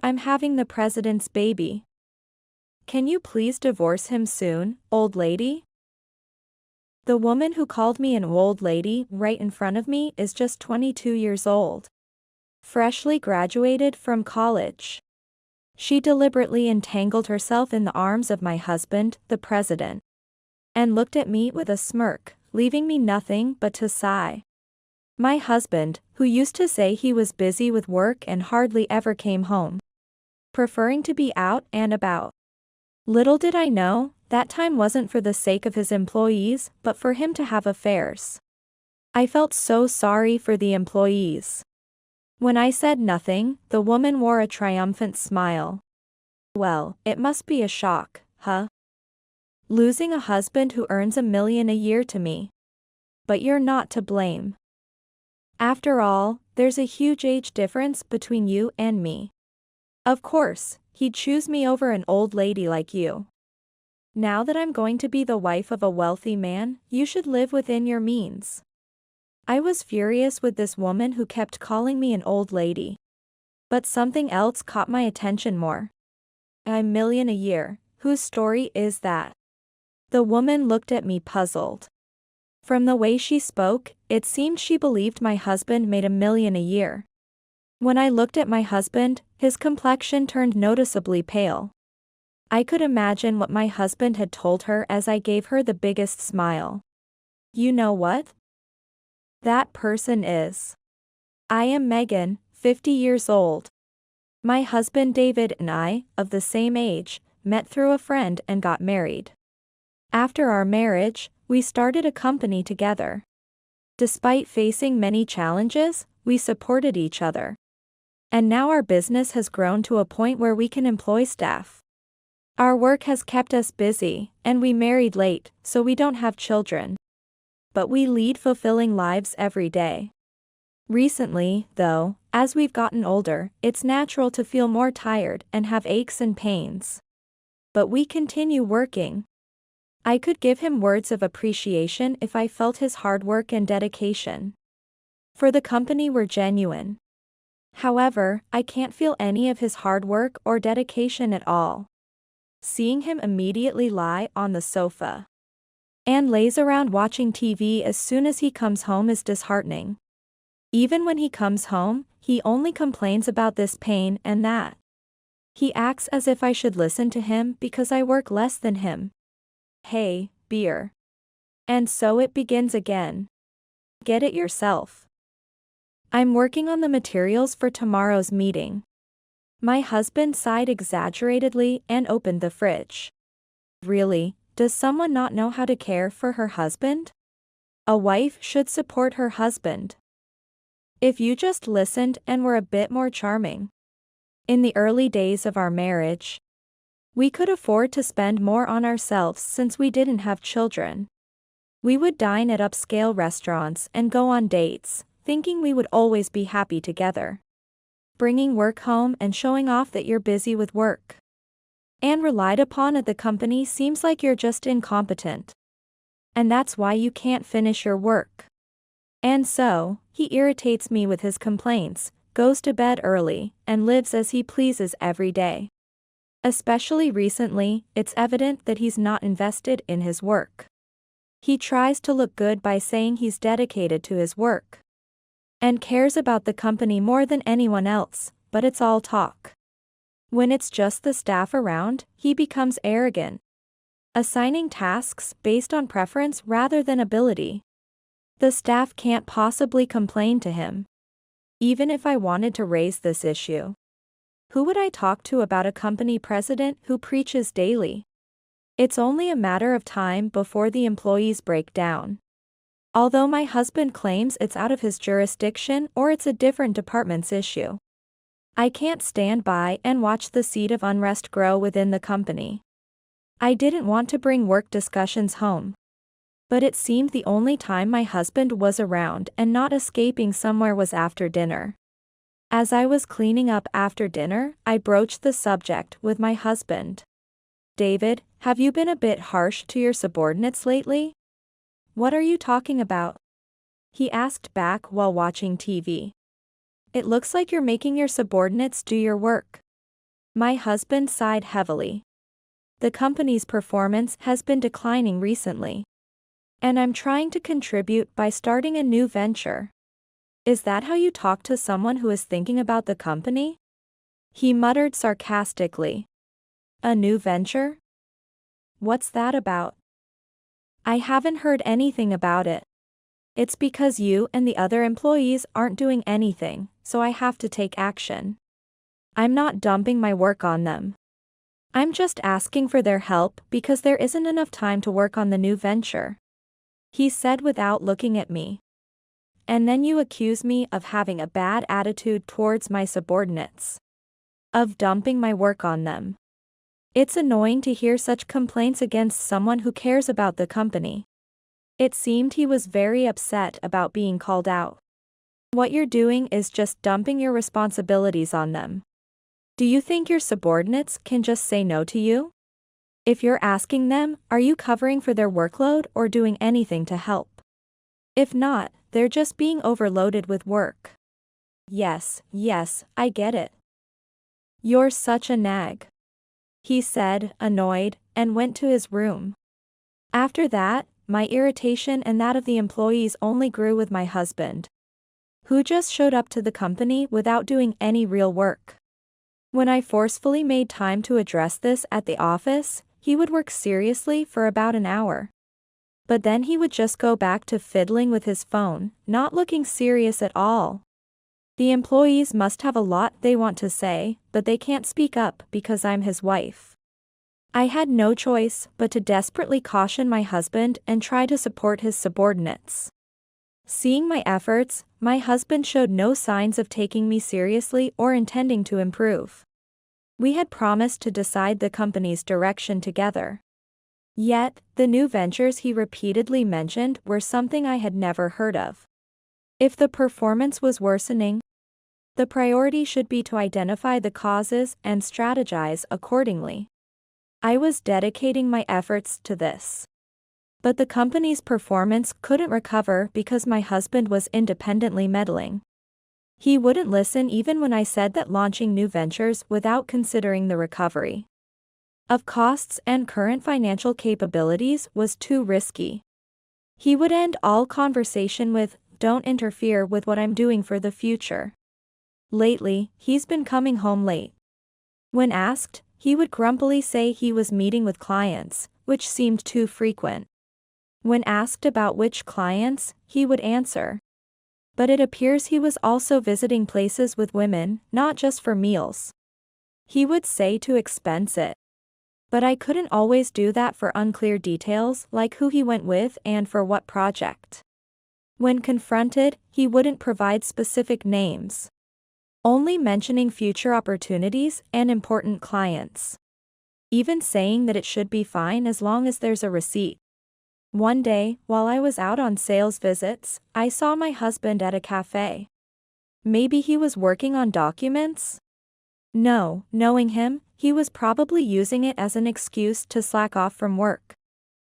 I'm having the president's baby. Can you please divorce him soon, old lady? The woman who called me an old lady right in front of me is just 22 years old. Freshly graduated from college. She deliberately entangled herself in the arms of my husband, the president, and looked at me with a smirk, leaving me nothing but to sigh. My husband, who used to say he was busy with work and hardly ever came home, preferring to be out and about. Little did I know, that time wasn't for the sake of his employees, but for him to have affairs. I felt so sorry for the employees. When I said nothing, the woman wore a triumphant smile. Well, it must be a shock, huh? Losing a husband who earns $1 million a year to me. But you're not to blame. After all, there's a huge age difference between you and me. Of course, he'd choose me over an old lady like you. Now that I'm going to be the wife of a wealthy man, you should live within your means. I was furious with this woman who kept calling me an old lady. But something else caught my attention more. $1 million a year, whose story is that? The woman looked at me puzzled. From the way she spoke, it seemed she believed my husband made $1 million a year. When I looked at my husband, his complexion turned noticeably pale. I could imagine what my husband had told her as I gave her the biggest smile. You know what? That person is. I am Megan, 50 years old. My husband David and I, of the same age, met through a friend and got married. After our marriage, we started a company together. Despite facing many challenges, we supported each other. And now our business has grown to a point where we can employ staff. Our work has kept us busy, and we married late, so we don't have children. But we lead fulfilling lives every day. Recently, though, as we've gotten older, it's natural to feel more tired and have aches and pains. But we continue working. I could give him words of appreciation if I felt his hard work and dedication. For the company were genuine. However, I can't feel any of his hard work or dedication at all. Seeing him immediately lie on the sofa and lays around watching TV as soon as he comes home is disheartening. Even when he comes home, he only complains about this pain and that. He acts as if I should listen to him because I work less than him. Hey, beer. And so it begins again. Get it yourself. I'm working on the materials for tomorrow's meeting. My husband sighed exaggeratedly and opened the fridge. Really, does someone not know how to care for her husband? A wife should support her husband. If you just listened and were a bit more charming. In the early days of our marriage, we could afford to spend more on ourselves since we didn't have children. We would dine at upscale restaurants and go on dates, thinking we would always be happy together. Bringing work home and showing off that you're busy with work and relied upon at the company seems like you're just incompetent. And that's why you can't finish your work. And so, he irritates me with his complaints, goes to bed early, and lives as he pleases every day. Especially recently, it's evident that he's not invested in his work. He tries to look good by saying he's dedicated to his work and cares about the company more than anyone else, but it's all talk. When it's just the staff around, he becomes arrogant, assigning tasks based on preference rather than ability. The staff can't possibly complain to him. Even if I wanted to raise this issue, who would I talk to about a company president who preaches daily? It's only a matter of time before the employees break down. Although my husband claims it's out of his jurisdiction or it's a different department's issue, I can't stand by and watch the seed of unrest grow within the company. I didn't want to bring work discussions home, but it seemed the only time my husband was around and not escaping somewhere was after dinner. As I was cleaning up after dinner, I broached the subject with my husband. David, have you been a bit harsh to your subordinates lately? What are you talking about? He asked back while watching TV. It looks like you're making your subordinates do your work. My husband sighed heavily. The company's performance has been declining recently. And I'm trying to contribute by starting a new venture. Is that how you talk to someone who is thinking about the company? He muttered sarcastically. A new venture? What's that about? I haven't heard anything about it. It's because you and the other employees aren't doing anything, so I have to take action. I'm not dumping my work on them. I'm just asking for their help because there isn't enough time to work on the new venture. He said without looking at me. And then you accuse me of having a bad attitude towards my subordinates. Of dumping my work on them. It's annoying to hear such complaints against someone who cares about the company. It seemed he was very upset about being called out. What you're doing is just dumping your responsibilities on them. Do you think your subordinates can just say no to you? If you're asking them, are you covering for their workload or doing anything to help? If not, they're just being overloaded with work. Yes, I get it. You're such a nag. He said, annoyed, and went to his room. After that, my irritation and that of the employees only grew with my husband, who just showed up to the company without doing any real work. When I forcefully made time to address this at the office, he would work seriously for about an hour. But then he would just go back to fiddling with his phone, not looking serious at all. The employees must have a lot they want to say, but they can't speak up because I'm his wife. I had no choice but to desperately caution my husband and try to support his subordinates. Seeing my efforts, my husband showed no signs of taking me seriously or intending to improve. We had promised to decide the company's direction together. Yet, the new ventures he repeatedly mentioned were something I had never heard of. If the performance was worsening, the priority should be to identify the causes and strategize accordingly. I was dedicating my efforts to this. But the company's performance couldn't recover because my husband was independently meddling. He wouldn't listen even when I said that launching new ventures without considering the recovery of costs and current financial capabilities was too risky. He would end all conversation with, "Don't interfere with what I'm doing for the future." Lately, he's been coming home late. When asked, he would grumpily say he was meeting with clients, which seemed too frequent. When asked about which clients, he would answer. But it appears he was also visiting places with women, not just for meals. He would say to expense it. But I couldn't always do that for unclear details like who he went with and for what project. When confronted, he wouldn't provide specific names, only mentioning future opportunities and important clients. Even saying that it should be fine as long as there's a receipt. One day, while I was out on sales visits, I saw my husband at a cafe. Maybe he was working on documents? No, knowing him, he was probably using it as an excuse to slack off from work.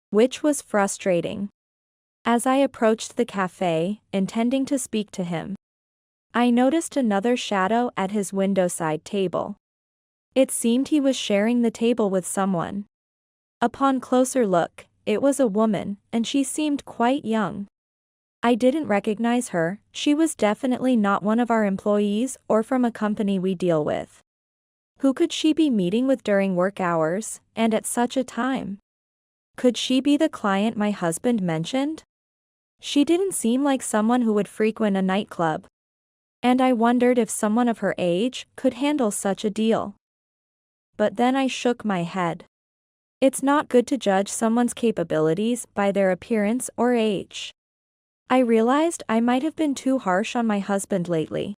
Which was frustrating. As I approached the cafe, intending to speak to him, I noticed another shadow at his windowside table. It seemed he was sharing the table with someone. Upon closer look, it was a woman, and she seemed quite young. I didn't recognize her. She was definitely not one of our employees or from a company we deal with. Who could she be meeting with during work hours, and at such a time? Could she be the client my husband mentioned? She didn't seem like someone who would frequent a nightclub. And I wondered if someone of her age could handle such a deal. But then I shook my head. It's not good to judge someone's capabilities by their appearance or age. I realized I might have been too harsh on my husband lately.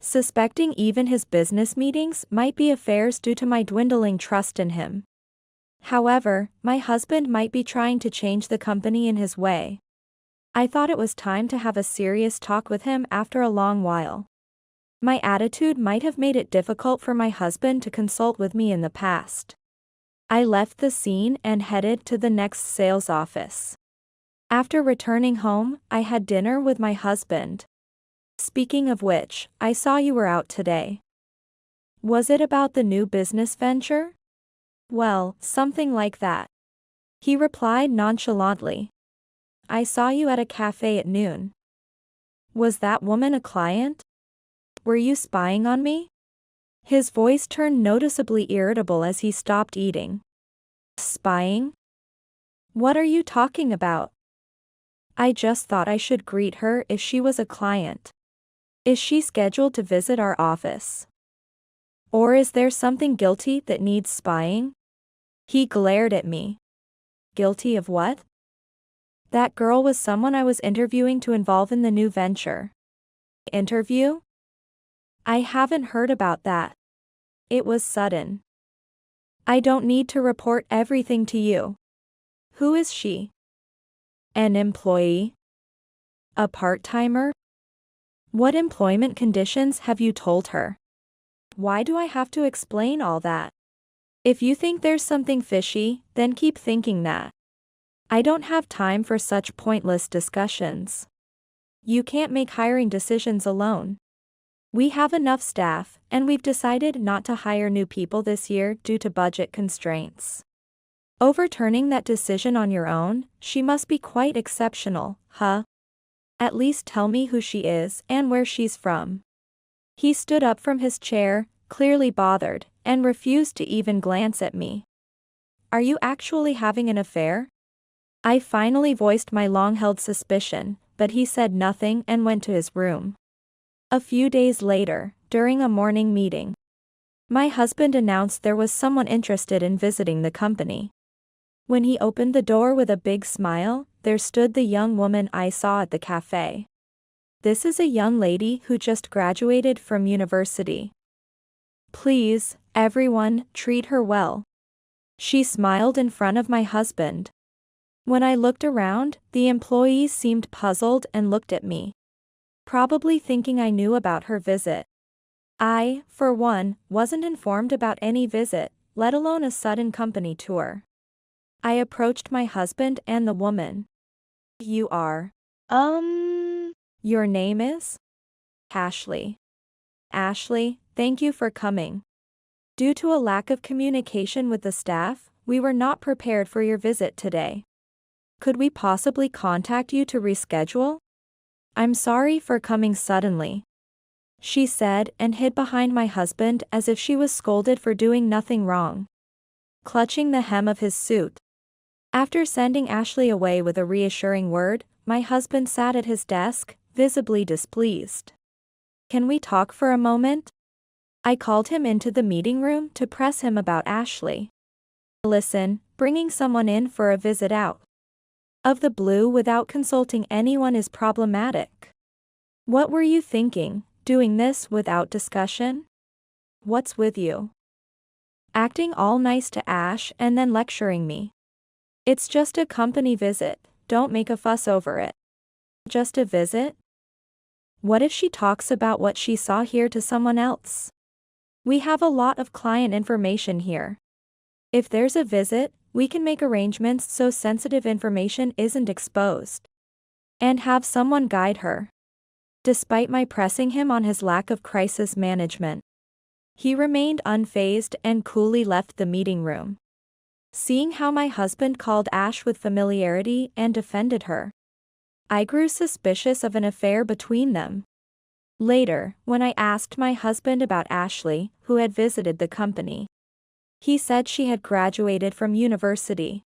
Suspecting even his business meetings might be affairs due to my dwindling trust in him. However, my husband might be trying to change the company in his way. I thought it was time to have a serious talk with him after a long while. My attitude might have made it difficult for my husband to consult with me in the past. I left the scene and headed to the next sales office. After returning home, I had dinner with my husband. Speaking of which, I saw you were out today. Was it about the new business venture? Well, something like that. He replied nonchalantly. I saw you at a cafe at noon. Was that woman a client? Were you spying on me? His voice turned noticeably irritable as he stopped eating. Spying? What are you talking about? I just thought I should greet her if she was a client. Is she scheduled to visit our office? Or is there something guilty that needs spying? He glared at me. Guilty of what? That girl was someone I was interviewing to involve in the new venture. Interview? I haven't heard about that. It was sudden. I don't need to report everything to you. Who is she? An employee? A part-timer? What employment conditions have you told her? Why do I have to explain all that? If you think there's something fishy, then keep thinking that. I don't have time for such pointless discussions. You can't make hiring decisions alone. We have enough staff, and we've decided not to hire new people this year due to budget constraints. Overturning that decision on your own, she must be quite exceptional, huh? At least tell me who she is and where she's from. He stood up from his chair, clearly bothered, and refused to even glance at me. Are you actually having an affair? I finally voiced my long-held suspicion, but he said nothing and went to his room. A few days later, during a morning meeting, my husband announced there was someone interested in visiting the company. When he opened the door with a big smile, there stood the young woman I saw at the cafe. This is a young lady who just graduated from university. Please, everyone, treat her well. She smiled in front of my husband. When I looked around, the employees seemed puzzled and looked at me, probably thinking I knew about her visit. I, for one, wasn't informed about any visit, let alone a sudden company tour. I approached my husband and the woman. You are. Your name is? Ashley. Ashley, thank you for coming. Due to a lack of communication with the staff, we were not prepared for your visit today. Could we possibly contact you to reschedule? I'm sorry for coming suddenly, she said and hid behind my husband as if she was scolded for doing nothing wrong. Clutching the hem of his suit. After sending Ashley away with a reassuring word, my husband sat at his desk, visibly displeased. Can we talk for a moment? I called him into the meeting room to press him about Ashley. Listen, bringing someone in for a visit out of the blue without consulting anyone is problematic. What were you thinking, doing this without discussion? What's with you? Acting all nice to Ash and then lecturing me. It's just a company visit, don't make a fuss over it. Just a visit? What if she talks about what she saw here to someone else? We have a lot of client information here. If there's a visit, we can make arrangements so sensitive information isn't exposed. And have someone guide her. Despite my pressing him on his lack of crisis management, he remained unfazed and coolly left the meeting room. Seeing how my husband called Ash with familiarity and defended her, I grew suspicious of an affair between them. Later, when I asked my husband about Ashley, who had visited the company, he said she had graduated from university,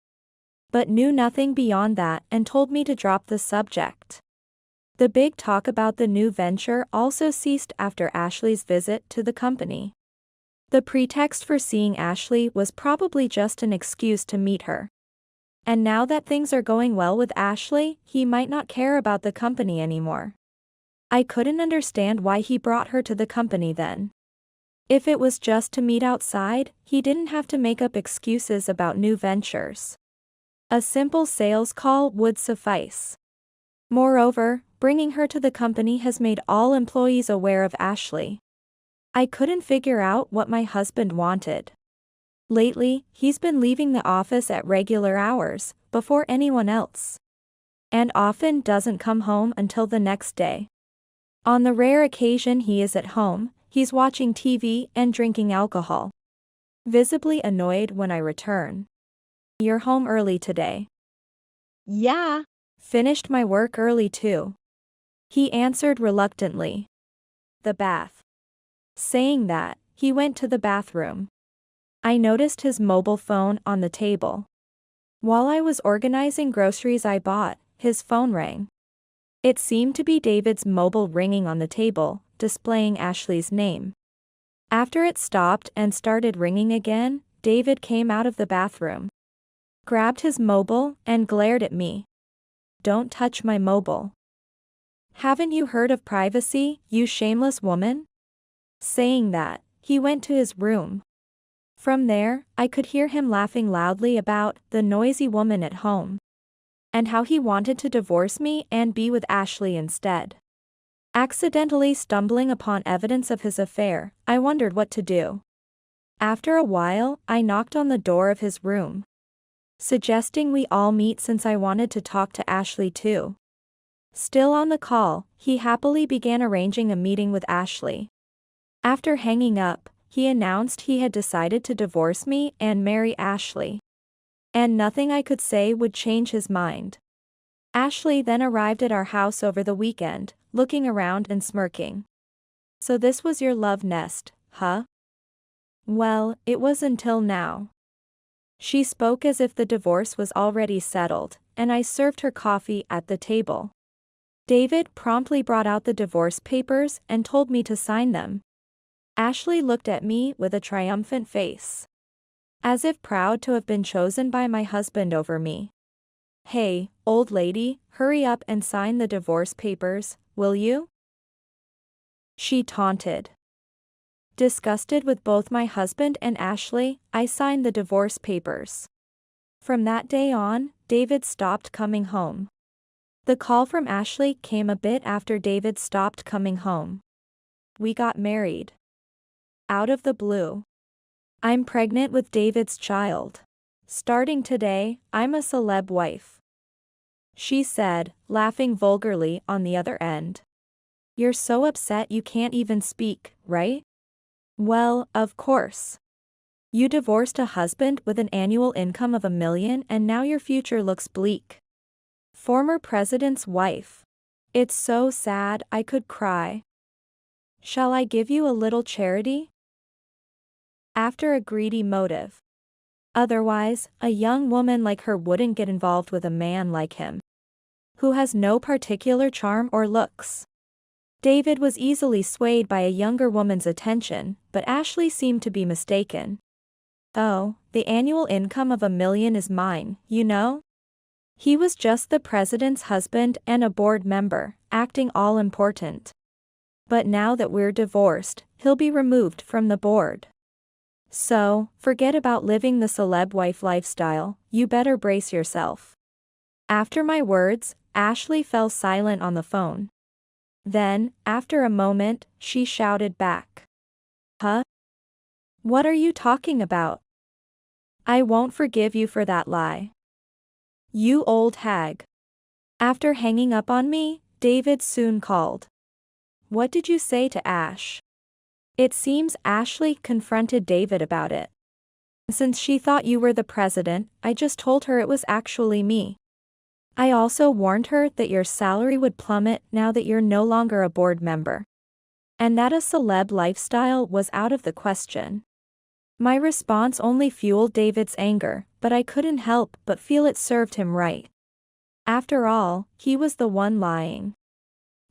but knew nothing beyond that and told me to drop the subject. The big talk about the new venture also ceased after Ashley's visit to the company. The pretext for seeing Ashley was probably just an excuse to meet her. And now that things are going well with Ashley, he might not care about the company anymore. I couldn't understand why he brought her to the company then. If it was just to meet outside, he didn't have to make up excuses about new ventures. A simple sales call would suffice. Moreover, bringing her to the company has made all employees aware of Ashley. I couldn't figure out what my husband wanted. Lately, he's been leaving the office at regular hours, before anyone else. And often doesn't come home until the next day. On the rare occasion he is at home, He's watching TV and drinking alcohol. Visibly annoyed when I return. You're home early today. Yeah. Finished my work early too. He answered reluctantly. The bath. Saying that, he went to the bathroom. I noticed his mobile phone on the table. While I was organizing groceries I bought, his phone rang. It seemed to be David's mobile ringing on the table, displaying Ashley's name. After it stopped and started ringing again, David came out of the bathroom, grabbed his mobile, and glared at me. Don't touch my mobile. Haven't you heard of privacy, you shameless woman? Saying that, he went to his room. From there, I could hear him laughing loudly about the noisy woman at home, and how he wanted to divorce me and be with Ashley instead. Accidentally stumbling upon evidence of his affair, I wondered what to do. After a while, I knocked on the door of his room, suggesting we all meet since I wanted to talk to Ashley too. Still on the call, he happily began arranging a meeting with Ashley. After hanging up, he announced he had decided to divorce me and marry Ashley. And nothing I could say would change his mind. Ashley then arrived at our house over the weekend, looking around and smirking. So this was your love nest, huh? Well, it was until now. She spoke as if the divorce was already settled, and I served her coffee at the table. David promptly brought out the divorce papers and told me to sign them. Ashley looked at me with a triumphant face, as if proud to have been chosen by my husband over me. Hey, old lady, hurry up and sign the divorce papers, will you? She taunted. Disgusted with both my husband and Ashley, I signed the divorce papers. From that day on, David stopped coming home. The call from Ashley came a bit after David stopped coming home. We got married. Out of the blue. I'm pregnant with David's child. Starting today, I'm a celeb wife. She said, laughing vulgarly on the other end. You're so upset you can't even speak, right? Well, of course. You divorced a husband with an annual income of $1 million and now your future looks bleak. Former president's wife. It's so sad I could cry. Shall I give you a little charity? After a greedy motive. Otherwise, a young woman like her wouldn't get involved with a man like him, who has no particular charm or looks. David was easily swayed by a younger woman's attention, but Ashley seemed to be mistaken. Oh, the annual income of $1 million is mine, you know? He was just the president's husband and a board member, acting all important. But now that we're divorced, he'll be removed from the board. So, forget about living the celeb wife lifestyle, you better brace yourself. After my words, Ashley fell silent on the phone. Then, after a moment, she shouted back. Huh? What are you talking about? I won't forgive you for that lie. You old hag. After hanging up on me, David soon called. What did you say to Ash? It seems Ashley confronted David about it. Since she thought you were the president, I just told her it was actually me. I also warned her that your salary would plummet now that you're no longer a board member. And that a celeb lifestyle was out of the question. My response only fueled David's anger, but I couldn't help but feel it served him right. After all, he was the one lying.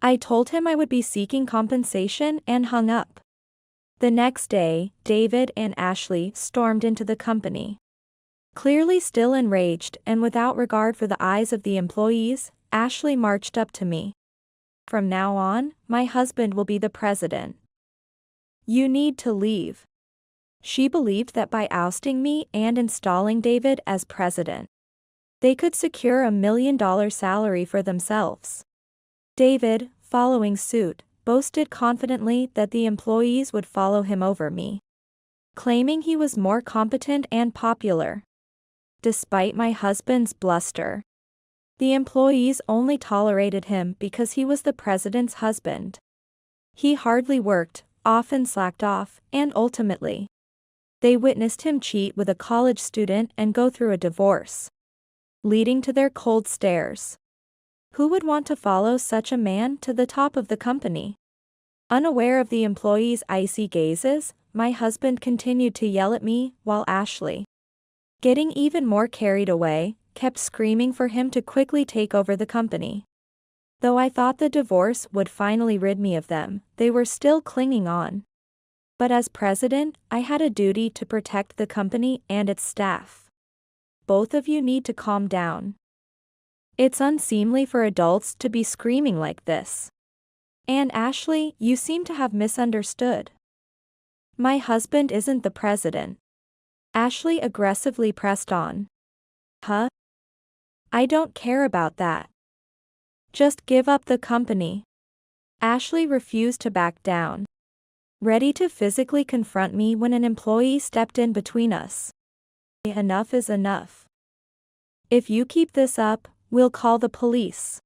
I told him I would be seeking compensation and hung up. The next day, David and Ashley stormed into the company. Clearly still enraged and without regard for the eyes of the employees, Ashley marched up to me. From now on, my husband will be the president. You need to leave. She believed that by ousting me and installing David as president, they could secure $1 million salary for themselves. David, following suit, boasted confidently that the employees would follow him over me, claiming he was more competent and popular. Despite my husband's bluster, the employees only tolerated him because he was the president's husband. He hardly worked, often slacked off, and ultimately, they witnessed him cheat with a college student and go through a divorce, leading to their cold stares. Who would want to follow such a man to the top of the company? Unaware of the employees' icy gazes, my husband continued to yell at me while Ashley, getting even more carried away, kept screaming for him to quickly take over the company. Though I thought the divorce would finally rid me of them, they were still clinging on. But as president, I had a duty to protect the company and its staff. Both of you need to calm down. It's unseemly for adults to be screaming like this. And Ashley, you seem to have misunderstood. My husband isn't the president. Ashley aggressively pressed on. Huh? I don't care about that. Just give up the company. Ashley refused to back down, ready to physically confront me when an employee stepped in between us. Enough is enough. If you keep this up, we'll call the police.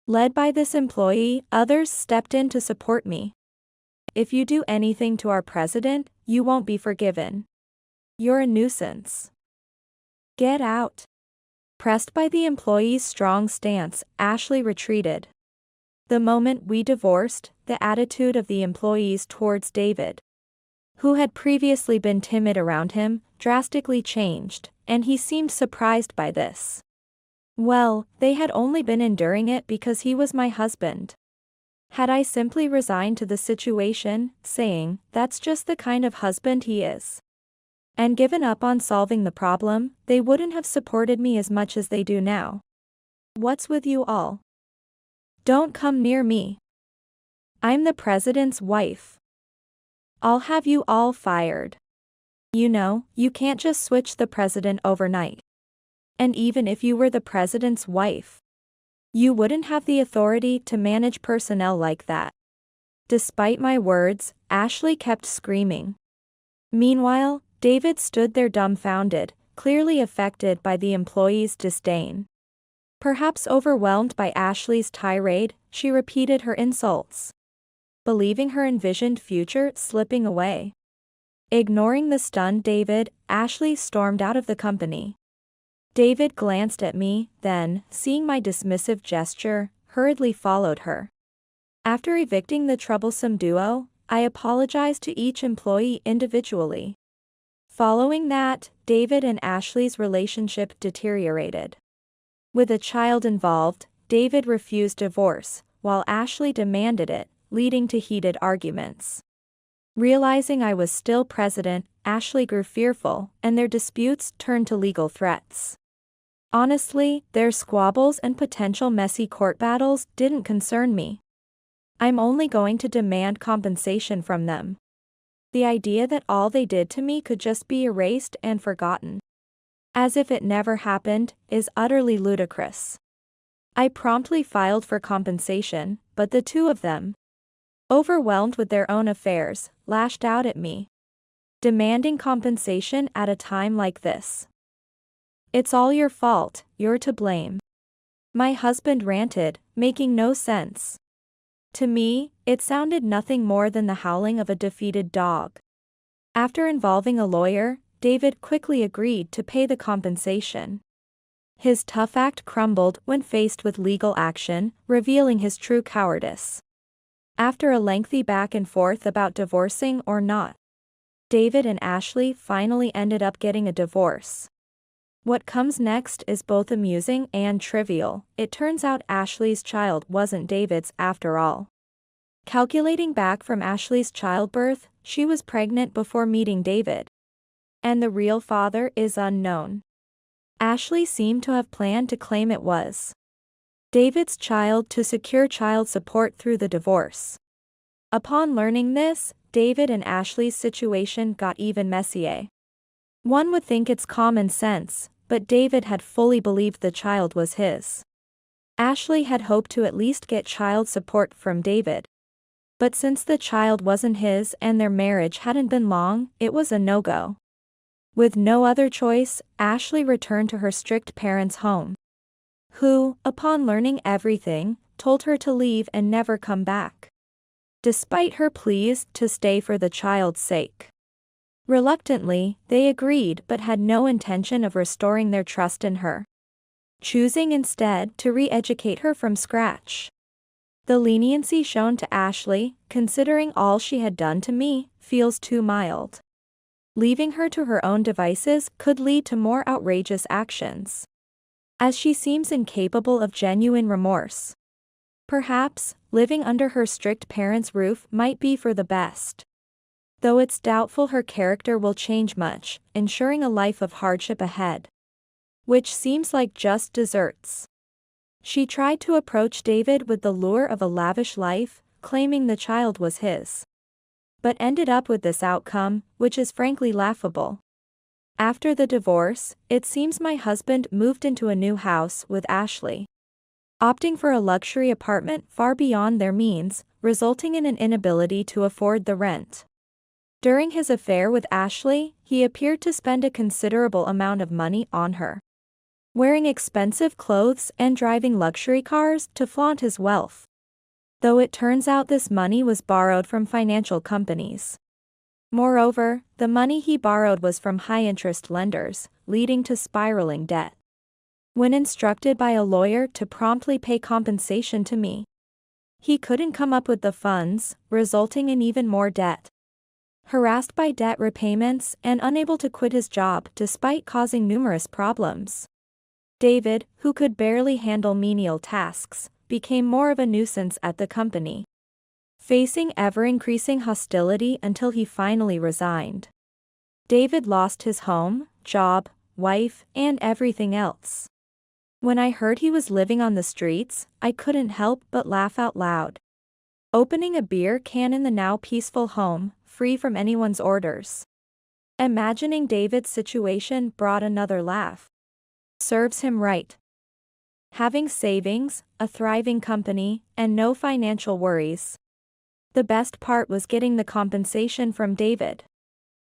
Led by this employee, others stepped in to support me. If you do anything to our president, you won't be forgiven. You're a nuisance. Get out. Pressed by the employee's strong stance, Ashley retreated. The moment we divorced, the attitude of the employees towards David, who had previously been timid around him, drastically changed, and he seemed surprised by this. Well, they had only been enduring it because he was my husband. Had I simply resigned to the situation, saying, "That's just the kind of husband he is," and given up on solving the problem, they wouldn't have supported me as much as they do now. What's with you all? Don't come near me. I'm the president's wife. I'll have you all fired. You know, you can't just switch the president overnight. And even if you were the president's wife, you wouldn't have the authority to manage personnel like that. Despite my words, Ashley kept screaming. Meanwhile, David stood there dumbfounded, clearly affected by the employee's disdain. Perhaps overwhelmed by Ashley's tirade, she repeated her insults, believing her envisioned future slipping away. Ignoring the stunned David, Ashley stormed out of the company. David glanced at me, then, seeing my dismissive gesture, hurriedly followed her. After evicting the troublesome duo, I apologized to each employee individually. Following that, David and Ashley's relationship deteriorated. With a child involved, David refused divorce, while Ashley demanded it, leading to heated arguments. Realizing I was still president, Ashley grew fearful, and their disputes turned to legal threats. Honestly, their squabbles and potential messy court battles didn't concern me. I'm only going to demand compensation from them. The idea that all they did to me could just be erased and forgotten, as if it never happened, is utterly ludicrous. I promptly filed for compensation, but the two of them, overwhelmed with their own affairs, lashed out at me, demanding compensation at a time like this. It's all your fault, you're to blame. My husband ranted, making no sense. To me, it sounded nothing more than the howling of a defeated dog. After involving a lawyer, David quickly agreed to pay the compensation. His tough act crumbled when faced with legal action, revealing his true cowardice. After a lengthy back and forth about divorcing or not, David and Ashley finally ended up getting a divorce. What comes next is both amusing and trivial. It turns out Ashley's child wasn't David's after all. Calculating back from Ashley's childbirth, she was pregnant before meeting David. And the real father is unknown. Ashley seemed to have planned to claim it was David's child to secure child support through the divorce. Upon learning this, David and Ashley's situation got even messier. One would think it's common sense, but David had fully believed the child was his. Ashley had hoped to at least get child support from David. But since the child wasn't his and their marriage hadn't been long, it was a no-go. With no other choice, Ashley returned to her strict parents' home, who, upon learning everything, told her to leave and never come back. despite her pleas to stay for the child's sake. Reluctantly, they agreed but had no intention of restoring their trust in her, choosing instead to re-educate her from scratch. The leniency shown to Ashley, considering all she had done to me, feels too mild. Leaving her to her own devices could lead to more outrageous actions, as she seems incapable of genuine remorse. Perhaps, living under her strict parents' roof might be for the best, though it's doubtful her character will change much, ensuring a life of hardship ahead, which seems like just desserts. She tried to approach David with the lure of a lavish life, claiming the child was his, but ended up with this outcome, which is frankly laughable. After the divorce, it seems my husband moved into a new house with Ashley, opting for a luxury apartment far beyond their means, resulting in an inability to afford the rent. During his affair with Ashley, he appeared to spend a considerable amount of money on her, wearing expensive clothes and driving luxury cars to flaunt his wealth, though it turns out this money was borrowed from financial companies. Moreover, the money he borrowed was from high-interest lenders, leading to spiraling debt. When instructed by a lawyer to promptly pay compensation to me, he couldn't come up with the funds, resulting in even more debt. Harassed by debt repayments and unable to quit his job despite causing numerous problems, David, who could barely handle menial tasks, became more of a nuisance at the company, facing ever-increasing hostility until he finally resigned. David lost his home, job, wife, and everything else. When I heard he was living on the streets, I couldn't help but laugh out loud. Opening a beer can in the now peaceful home, free from anyone's orders. Imagining David's situation brought another laugh. Serves him right. Having savings, a thriving company, and no financial worries. The best part was getting the compensation from David.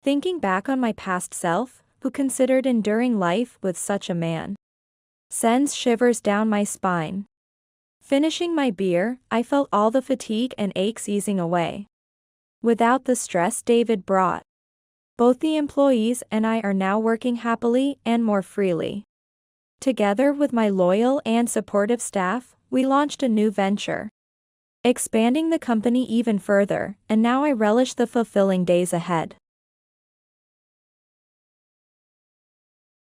Thinking back on my past self, who considered enduring life with such a man, sends shivers down my spine. Finishing my beer, I felt all the fatigue and aches easing away. Without the stress David brought, both the employees and I are now working happily and more freely. Together with my loyal and supportive staff, we launched a new venture, expanding the company even further, and now I relish the fulfilling days ahead.